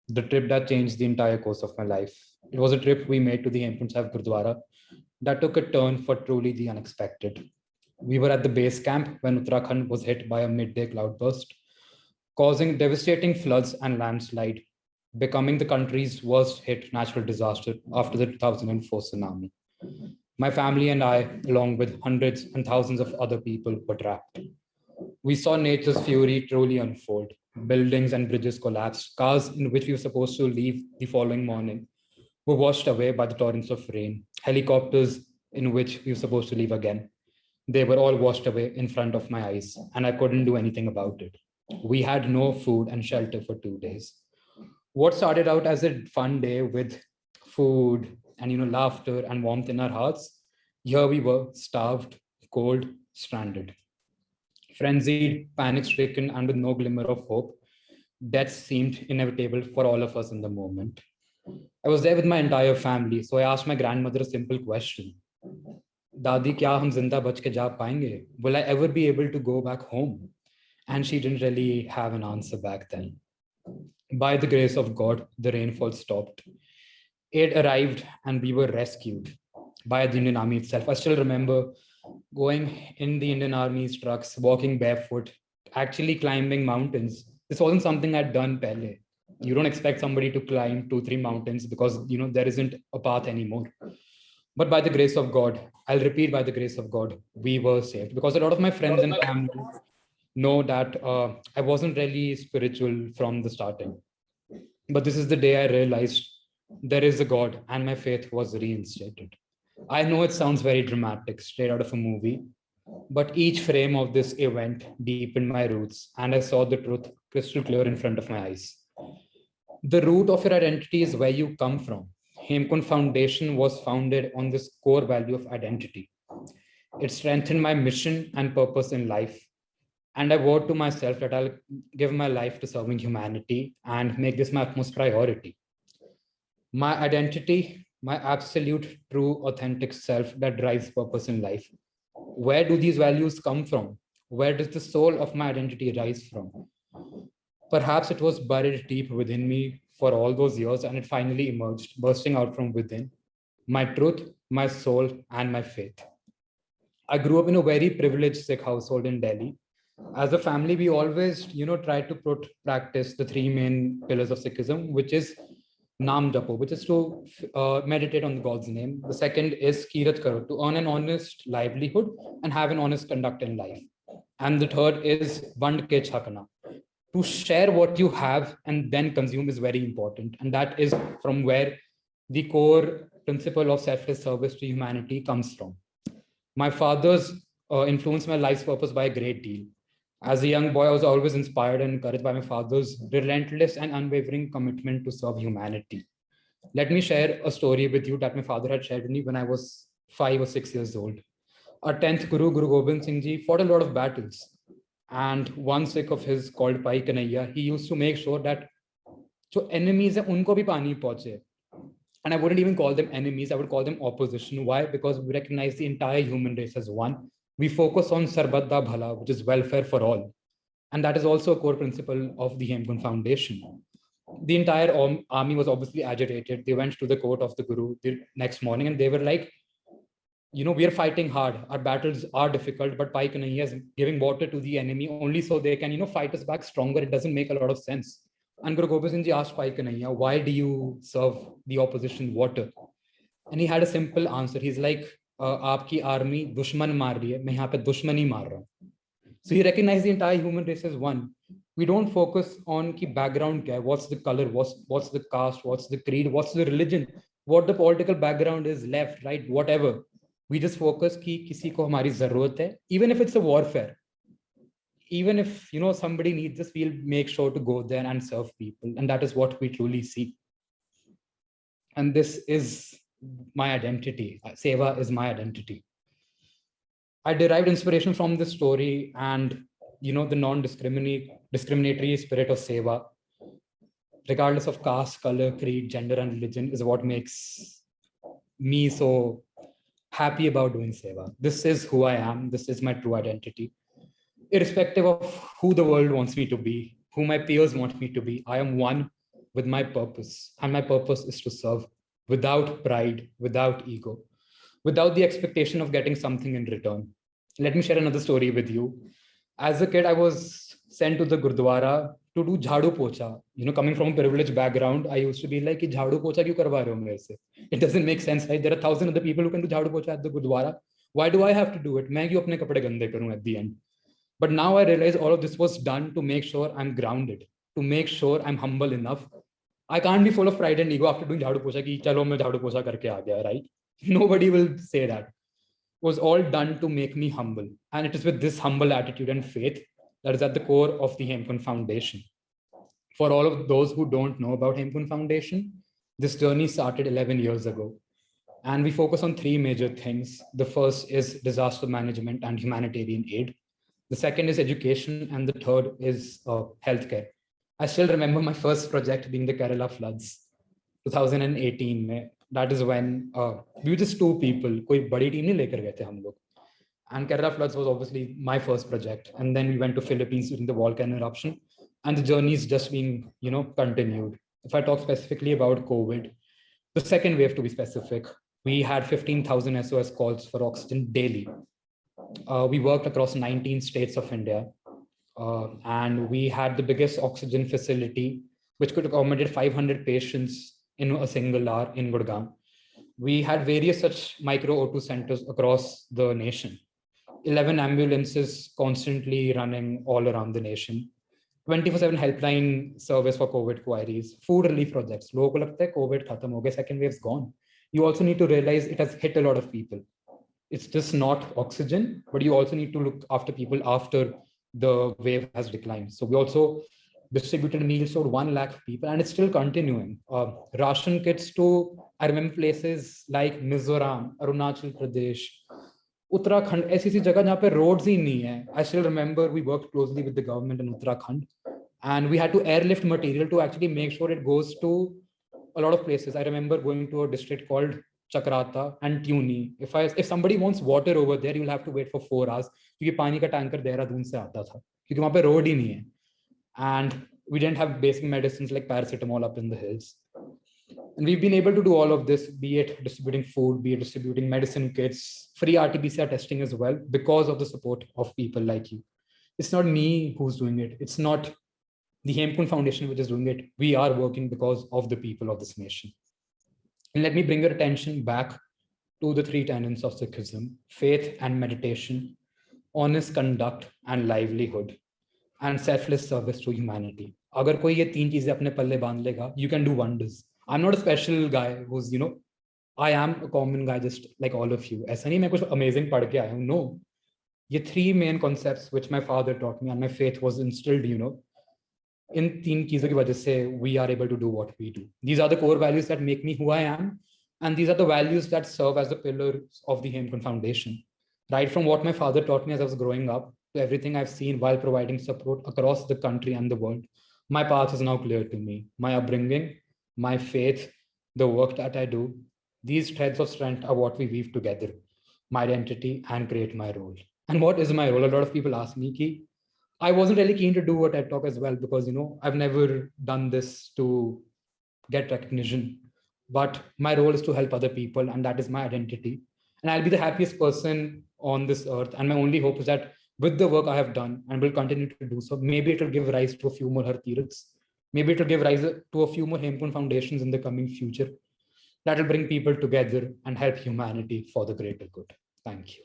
the trip that changed the entire course of my life. It was a trip we made to the Hemkund Sahib Gurdwara that took a turn for truly the unexpected. We were at the base camp when Uttarakhand was hit by a midday cloudburst, causing devastating floods and landslide, becoming the country's worst hit natural disaster after the 2004 tsunami. My family and I, along with hundreds and thousands of other people, were trapped. We saw nature's fury truly unfold. Buildings and bridges collapsed. Cars in which we were supposed to leave the following morning were washed away by the torrents of rain. Helicopters in which we were supposed to leave again. They were all washed away in front of my eyes, and I couldn't do anything about it. We had no food and shelter for 2 days. What started out as a fun day with food and laughter and warmth in our hearts, here we were, starved, cold, stranded. Frenzied, panic stricken, and with no glimmer of hope, death seemed inevitable for all of us in the moment. I was there with my entire family, so I asked my grandmother a simple question. Dadi, kya hum zinda bach ke ja payenge? Will I ever be able to go back home? And she didn't really have an answer back then. By the grace of God, the rainfall stopped. Aid arrived and we were rescued by the Indian Army itself. I still remember going in the Indian Army's trucks, walking barefoot, actually climbing mountains. This wasn't something I'd done pehle. You don't expect somebody to climb 2, 3 mountains because there isn't a path anymore. But by the grace of God, I'll repeat, by the grace of God, we were saved. Because a lot of my friends and family know that I wasn't really spiritual from the starting. But this is the day I realized there is a God and my faith was reinstated. I know it sounds very dramatic, straight out of a movie, but each frame of this event deepened my roots and I saw the truth crystal clear in front of my eyes. The root of your identity is where you come from. Hemkund Foundation was founded on this core value of identity. It strengthened my mission and purpose in life. And I vowed to myself that I'll give my life to serving humanity and make this my utmost priority. My identity, my absolute, true, authentic self that drives purpose in life. Where do these values come from? Where does the soul of my identity rise from? Perhaps it was buried deep within me for all those years and it finally emerged, bursting out from within. My truth, my soul, and my faith. I grew up in a very privileged Sikh household in Delhi. As a family, we always, try to practice the 3 main pillars of Sikhism, which is Naam Japo, which is to meditate on God's name. The second is Kirat Karo, to earn an honest livelihood and have an honest conduct in life. And the third is Vand Ke Chhakna. To share what you have and then consume is very important. And that is from where the core principle of selfless service to humanity comes from. My father's influenced my life's purpose by a great deal. As a young boy, I was always inspired and encouraged by my father's relentless and unwavering commitment to serve humanity. Let me share a story with you that my father had shared with me when I was 5 or 6 years old. Our 10th Guru, Guru Gobind Singh Ji, fought a lot of battles. And one Sikh of his called Pai Kanhaiya, he used to make sure that जो enemies है उनको भी पानी पहुंचे. And I wouldn't even call them enemies, I would call them opposition. Why? Because we recognize the entire human race as one. We focus on Sarbat Da Bhala, which is welfare for all. And that is also a core principle of the Hemkund Foundation. The entire army was obviously agitated. They went to the court of the Guru the next morning and they were like, we are fighting hard. Our battles are difficult, but Pai Kanhaiya is giving water to the enemy only so they can, fight us back stronger. It doesn't make a lot of sense. And Guru Gobind Singh Ji asked Pai Kanhaiya, why do you serve the opposition water? And he had a simple answer. He's like, aapki army dushman maar rahi hai, main yahan pe dushmani maar raha hu. So he recognized the entire human race as one. We don't focus on ki background kya hai, what's the color, what's the caste, what's the creed, what's the religion, what the political background is, left, right, whatever. We just focus ki kisi ko hamari zarurat hai, even if it's a warfare. Even if somebody needs us, we'll make sure to go there and serve people. And that is what we truly see. And this is my identity. Seva is my identity. I derived inspiration from this story and the non-discriminatory spirit of Seva, regardless of caste, color, creed, gender, and religion, is what makes me so happy about doing Seva. This is who I am. This is my true identity. Irrespective of who the world wants me to be, who my peers want me to be, I am one with my purpose. And my purpose is to serve without pride, without ego, without the expectation of getting something in return. Let me share another story with you. As a kid, I was sent to the Gurdwara to do jhadu pocha. Coming from a privileged background, I used to be like, jhadu pocha kyun karwa rahe ho mere se? It doesn't make sense, right? There are thousands of other people who can do jhadu pocha at the Gurdwara. Why do I have to do it? Main kyun apne kapde gande karun at the end? But now I realize all of this was done to make sure I'm grounded, to make sure I'm humble enough. I can't be full of pride and ego after doing jhadu pocha ki chalo main jhadu pocha karke aa gaya, right? Nobody will say that. It was all done to make me humble. And it is with this humble attitude and faith that is at the core of the Hemkund Foundation. For all of those who don't know about Hemkund Foundation, this journey started 11 years ago. And we focus on three major things. The first is disaster management and humanitarian aid. The second is education. And the third is healthcare. I still remember my first project being the Kerala floods, 2018. Mein. That is when we were just two people. Koi badi team nahi lekar gaye the hum log. And Kerala floods was obviously my first project. And then we went to Philippines during the volcano eruption. And the journey is just being, continued. If I talk specifically about COVID, the second wave to be specific, we had 15,000 SOS calls for oxygen daily. We worked across 19 states of India. And we had the biggest oxygen facility, which could accommodate 500 patients in a single hour in Gurgaon. We had various such micro O2 centers across the nation. 11 ambulances constantly running all around the nation. 24/7 helpline service for COVID queries, food relief projects. Logo ko lagta hai COVID khatam ho gaya, second wave's gone. You also need to realize it has hit a lot of people. It's just not oxygen, but you also need to look after people after the wave has declined. So we also distributed meals to 1 lakh people, and it's still continuing. Ration kits to, I remember places like Mizoram, Arunachal Pradesh, Uttarakhand, ऐसी जगह जहाँ पे roads ही नहीं है. I still remember we worked closely with the government in Uttarakhand, and we had to airlift material to actually make sure it goes to a lot of places. I remember going to a district called Chakrata and Tuni. If somebody wants water over there, you'll have to wait for 4 hours क्योंकि पानी का tanker Dehradun से आता था क्योंकि वहाँ पे road ही नहीं है. And we didn't have basic medicines like paracetamol up in the hills. And we've been able to do all of this, be it distributing food, be it distributing medicine kits, free RT-PCR testing as well, because of the support of people like you. It's not me who's doing it. It's not the Hemkund Foundation which is doing it. We are working because of the people of this nation. And let me bring your attention back to the three tenets of Sikhism: faith and meditation, honest conduct and livelihood, and selfless service to humanity. अगर कोई ये तीन चीजें अपने पल्ले बांध लेगा, you can do wonders. I'm not a special guy who's, I am a common guy just like all of you. ऐसा नहीं मैं कुछ amazing पढ़ के आया हूँ. No. ये three main concepts which my father taught me and my faith was instilled, in तीन चीजों की वजह से we are able to do what we do. These are the core values that make me who I am. And these are the values that serve as the pillars of the Hemkund Foundation. Right from what my father taught me as I was growing up, to everything I've seen while providing support across the country and the world, my path is now clear to me. My upbringing, my faith, the work that I do, these threads of strength are what we weave together, my identity, and create my role. And what is my role? A lot of people ask me, ki, I wasn't really keen to do a TED Talk as well because, I've never done this to get recognition. But my role is to help other people, and that is my identity. And I'll be the happiest person on this earth. And my only hope is that with the work I have done and will continue to do so, maybe it will give rise to a few more Hartirats. Maybe it will give rise to a few more Hemkund Foundations in the coming future that will bring people together and help humanity for the greater good. Thank you.